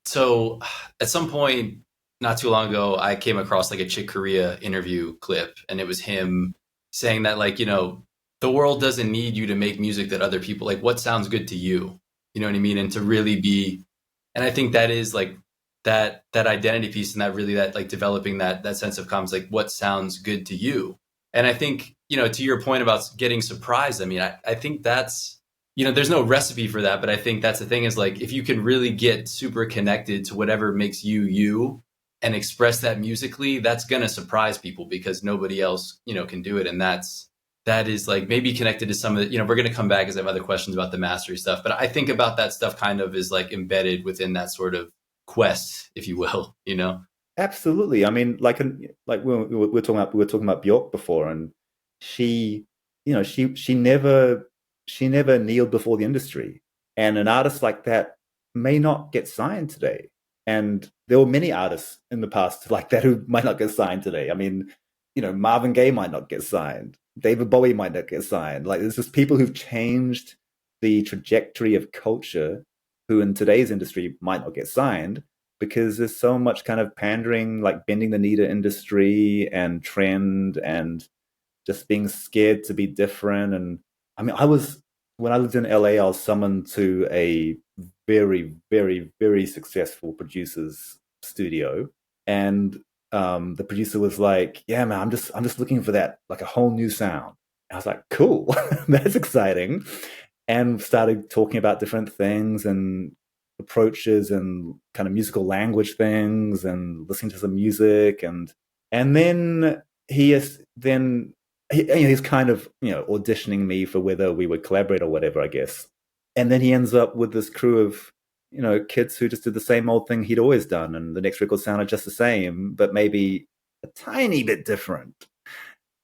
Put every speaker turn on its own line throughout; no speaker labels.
So at some point not too long ago, I came across like a Chick Corea interview clip, and it was him saying that like, the world doesn't need you to make music that other people like what sounds good to you. You know what I mean? And to really be and I think that is like that identity piece and that really that like developing that sense of calm is like what sounds good to you. And I think, to your point about getting surprised, I mean, I think that's there's no recipe for that, but I think that's the thing is like if you can really get super connected to whatever makes you you and express that musically, that's gonna surprise people because nobody else, can do it. And that is like maybe connected to some of the, we're gonna come back because I have other questions about the mastery stuff. But I think about that stuff kind of is like embedded within that sort of quest, if you will,
Absolutely. I mean, like we were talking about Bjork before, and she, she never kneeled before the industry, and an artist like that may not get signed today. And there were many artists in the past like that who might not get signed today. I mean, Marvin Gaye might not get signed, David Bowie might not get signed. Like, there's just people who've changed the trajectory of culture who in today's industry might not get signed because there's so much kind of pandering, like bending the knee to industry and trend and just being scared to be different. And I mean, when I lived in LA, I was summoned to a very, very, very successful producer's studio. And the producer was like, "Yeah, man, I'm just looking for that, like a whole new sound." I was like, "Cool, that's exciting." And started talking about different things and approaches and kind of musical language things and listening to some music and then he is then he's kind of auditioning me for whether we would collaborate or whatever, I guess. And then he ends up with this crew of kids who just did the same old thing he'd always done, and the next record sounded just the same but maybe a tiny bit different.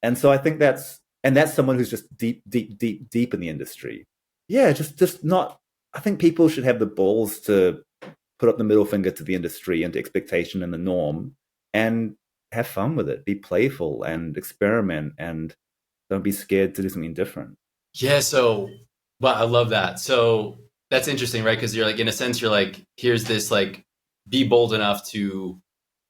And so I think that's someone who's just deep, deep, deep, deep in the industry. Yeah, just not. I think people should have the balls to put up the middle finger to the industry and to expectation and the norm, and have fun with it. Be playful and experiment, and don't be scared to do something different.
Yeah, so well, I love that. So that's interesting, right? Because you're like, in a sense, you're like, here's this like, be bold enough to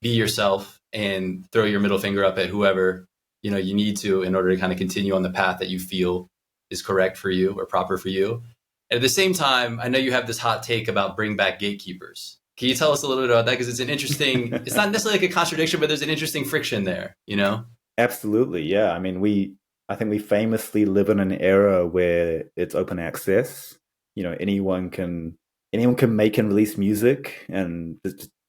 be yourself and throw your middle finger up at whoever you need to in order to kind of continue on the path that you feel is correct for you or proper for you. And at the same time, I know you have this hot take about bring back gatekeepers. Can you tell us a little bit about that? Because it's an interesting, it's not necessarily like a contradiction, but there's an interesting friction there.
Absolutely, yeah. I mean, I think we famously live in an era where it's open access. Anyone can make and release music and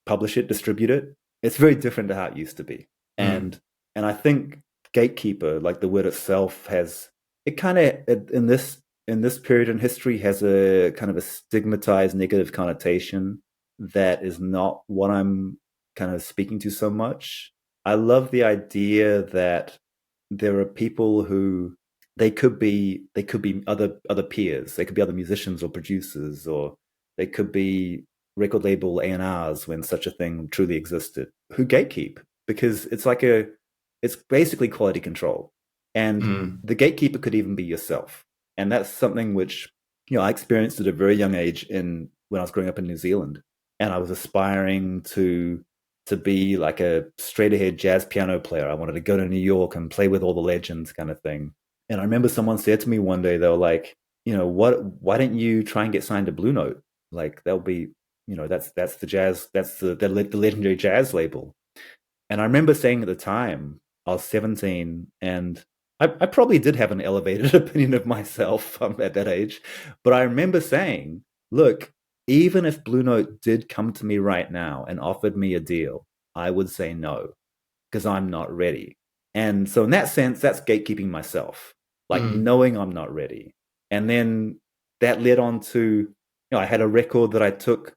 publish it, distribute it. It's very different to how it used to be.
Mm.
And I think gatekeeper, like the word itself, has it kind of in this period in history has a kind of a stigmatized negative connotation that is not what I'm kind of speaking to so much. I love the idea that there are people who they could be other peers. They could be other musicians or producers, or they could be record label A&Rs when such a thing truly existed, who gatekeep because it's basically quality control. And
Mm.
the gatekeeper could even be yourself. And that's something which, I experienced at a very young age in when I was growing up in New Zealand. And I was aspiring to be like a straight ahead jazz piano player. I wanted to go to New York and play with all the legends kind of thing. And I remember someone said to me one day, they were like, why don't you try and get signed to Blue Note? Like that'll be, that's the jazz, that's the legendary jazz label. And I remember saying at the time, I was 17 and I probably did have an elevated opinion of myself at that age. But I remember saying, look, even if Blue Note did come to me right now and offered me a deal, I would say no because I'm not ready. And so, in that sense, that's gatekeeping myself, like
Mm.
knowing I'm not ready. And then that led on to, I had a record that I took,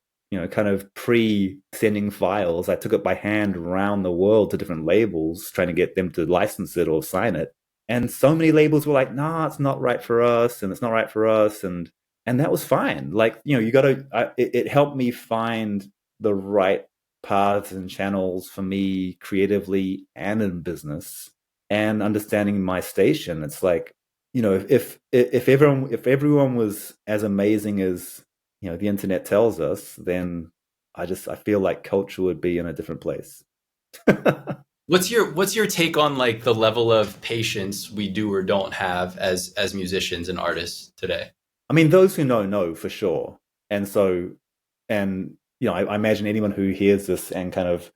kind of pre sending files. I took it by hand around the world to different labels, trying to get them to license it or sign it. And so many labels were like, "Nah, it's not right for us, and it's not right for us," and that was fine. Like, you got to. It helped me find the right paths and channels for me creatively and in business, and understanding my station. It's like, if everyone was as amazing as the internet tells us, then I feel like culture would be in a different place.
What's your take on like the level of patience we do or don't have as musicians and artists today?
I mean, those who know for sure. And so, and I imagine anyone who hears this and kind of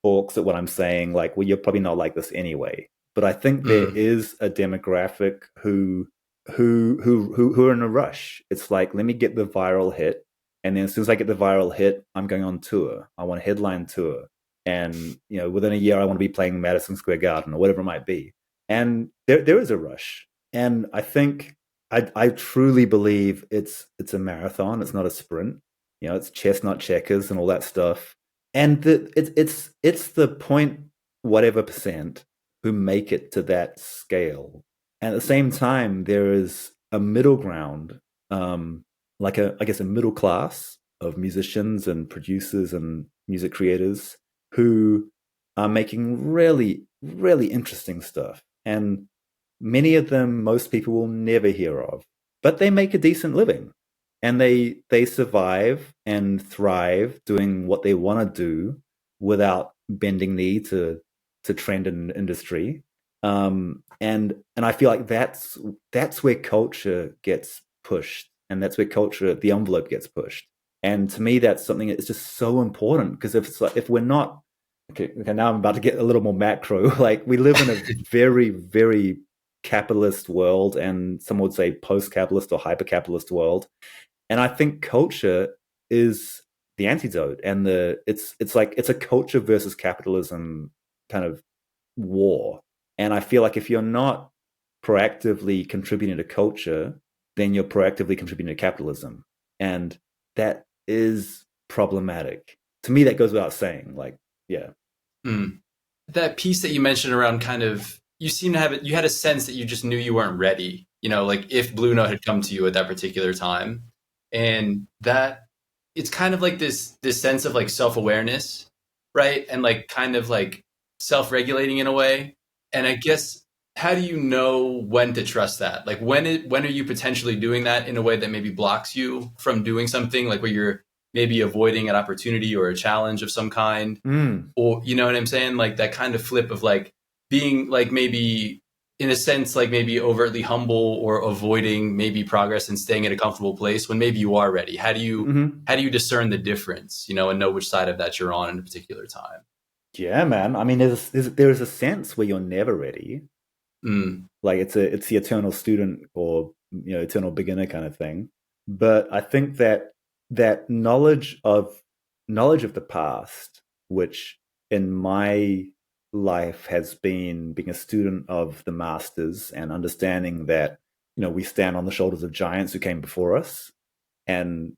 balks at what I'm saying, like, well, you're probably not like this anyway. But I think there
Mm,
is a demographic who are in a rush. It's like, let me get the viral hit, and then as soon as I get the viral hit, I'm going on tour. I want a headline tour, and within a year, I want to be playing Madison Square Garden or whatever it might be. And there is a rush, and I think I truly believe it's a marathon. It's not a sprint. It's chess, not checkers, and all that stuff. And it's the point whatever percent who make it to that scale. And at the same time, there is a middle ground, like I guess a middle class of musicians and producers and music creators who are making really, really interesting stuff. And many of them, most people will never hear of, but they make a decent living, and they survive and thrive doing what they want to do without bending knee to trend in industry. And I feel like that's where culture gets pushed, and that's where culture the envelope gets pushed. And to me, that's something that's just so important, because if we're not okay, now I'm about to get a little more macro. Like, we live in a very, very capitalist world, and some would say post-capitalist or hyper-capitalist world. And I think culture is the antidote, and it's like it's a culture versus capitalism kind of war. And I feel like if you're not proactively contributing to culture, then you're proactively contributing to capitalism, and that is problematic. To me, that goes without saying. Like, yeah.
mm. That piece that you mentioned around kind of you seem to have it. You had a sense that you just knew you weren't ready. Like if Blue Note had come to you at that particular time, and that it's kind of like this sense of like self awareness, right? And like kind of like self regulating in a way. And I guess how do you know when to trust that? Like when are you potentially doing that in a way that maybe blocks you from doing something like where you're maybe avoiding an opportunity or a challenge of some kind,
Mm.
or you know what I'm saying? Like that kind of flip of like being like maybe in a sense like maybe overtly humble or avoiding maybe progress and staying in a comfortable place when maybe you are ready.
Mm-hmm.
How do you discern the difference, and know which side of that you're on in a particular time?
Yeah, man. I mean, there's a sense where you're never ready.
Mm,
Like, it's the eternal student, or eternal beginner kind of thing. But I think that knowledge of the past, which in my life has been being a student of the masters and understanding that we stand on the shoulders of giants who came before us, and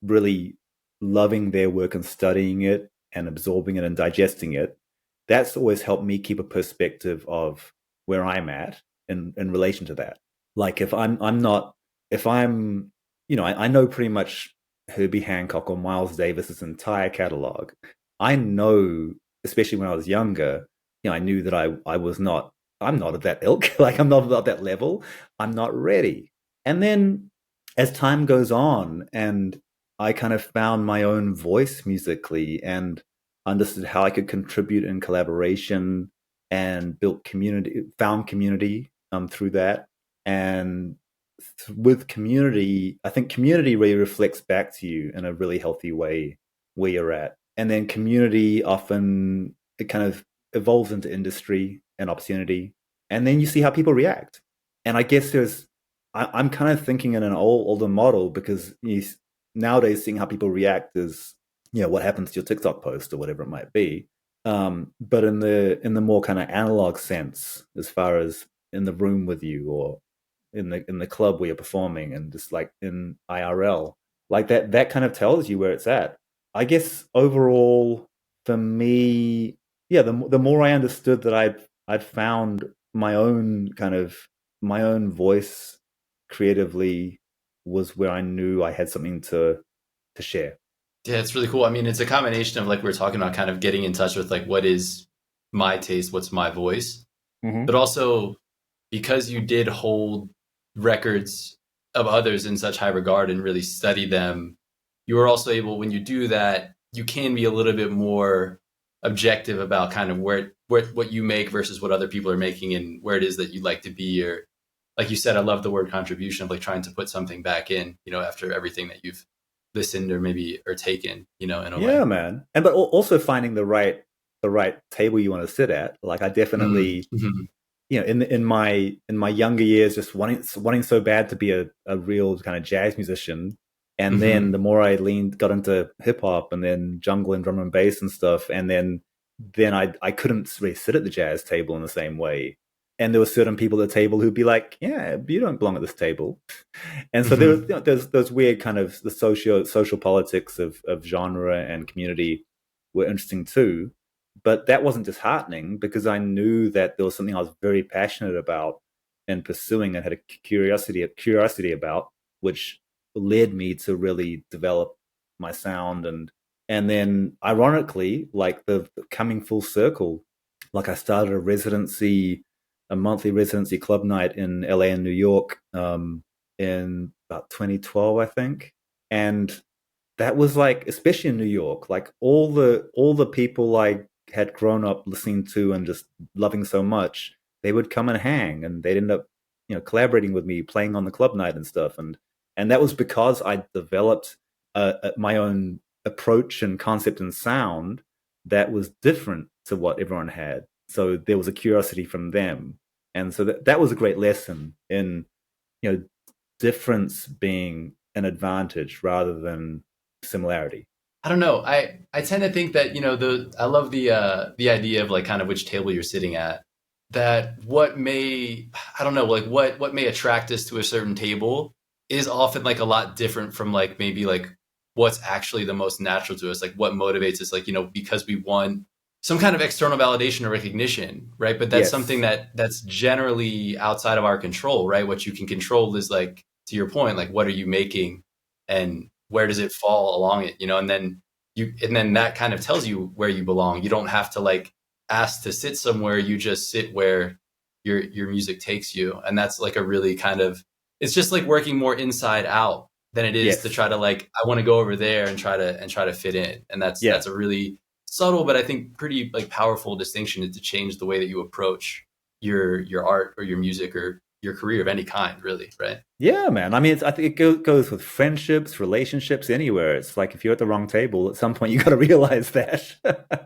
really loving their work and studying it and absorbing it and digesting it. That's always helped me keep a perspective of where I'm at in relation to that. Like, I'm not if I'm I know pretty much Herbie Hancock or Miles Davis's entire catalog. I know, especially when I was younger, I knew that I was not I'm not of that ilk. Like, I'm not at that level. I'm not ready. And then as time goes on, and I kind of found my own voice musically and understood how I could contribute in collaboration, and found community through that. And with community, I think community really reflects back to you in a really healthy way where you're at. And then community often, it kind of evolves into industry and opportunity. And then you see how people react. And I guess I'm kind of thinking in an older model, because nowadays seeing how people react is what happens to your TikTok post or whatever it might be. But in the more kind of analog sense, as far as in the room with you, or in the club where you're performing, and just like in IRL, like that kind of tells you where it's at. I guess overall, for me, yeah, the more I understood that I'd found my own voice creatively, was where I knew I had something to share.
yeah, it's really cool. I mean, it's a combination of like we we're talking about kind of getting in touch with like what is my taste, what's my voice, but
Mm-hmm.
also because you did hold records of others in such high regard and really study them, you were also able, when you do that, you can be a little bit more objective about kind of where what you make versus what other people are making and where it is that you'd like to be. Or like you said, I love the word contribution of like trying to put something back in, after everything that you've listened or maybe or taken, in a way.
Yeah, man. And but also finding the right table you want to sit at. Like I definitely,
Mm-hmm.
in my younger years, just wanting so bad to be a real kind of jazz musician. And then
Mm-hmm.
the more I got into hip hop and then jungle and drum and bass and stuff, and then I couldn't really sit at the jazz table in the same way. And there were certain people at the table who'd be like, "Yeah, you don't belong at this table." And so there was,
Mm-hmm.
there's those weird kind of the social politics of genre and community were interesting too. But that wasn't disheartening because I knew that there was something I was very passionate about and pursuing and had a curiosity about, which led me to really develop my sound. And then ironically, like the coming full circle, like I started a monthly residency club night in LA and New York, in about 2012, I think. And that was like, especially in New York, like all the people I had grown up listening to and just loving so much, they would come and hang, and they'd end up, collaborating with me, playing on the club night and stuff. And that was because I developed my own approach and concept and sound that was different to what everyone had. So there was a curiosity from them, and so that was a great lesson in, you know difference being an advantage rather than similarity.
I don't know. I tend to think that the I love the idea of like kind of which table you're sitting at. That what may I don't know like what may attract us to a certain table is often like a lot different from like maybe like what's actually the most natural to us. Like what motivates us, like because we want some kind of external validation or recognition, right? But that's something
Yes.
that's generally outside of our control, right? What you can control is like to your point, like what are you making and where does it fall along it, and then that kind of tells you where you belong. You don't have to like ask to sit somewhere, you just sit where your music takes you. And that's like a really kind of, it's just like working more inside out than it is to
Yes.
try to like I want to go over there and try to fit in. And
Yeah.
that's a really subtle but I think pretty like powerful distinction to change the way that you approach your art or your music or your career of any kind, really, right?
Yeah, man. I mean, I think it goes with friendships, relationships, anywhere. It's like if you're at the wrong table, at some point you got to realize that.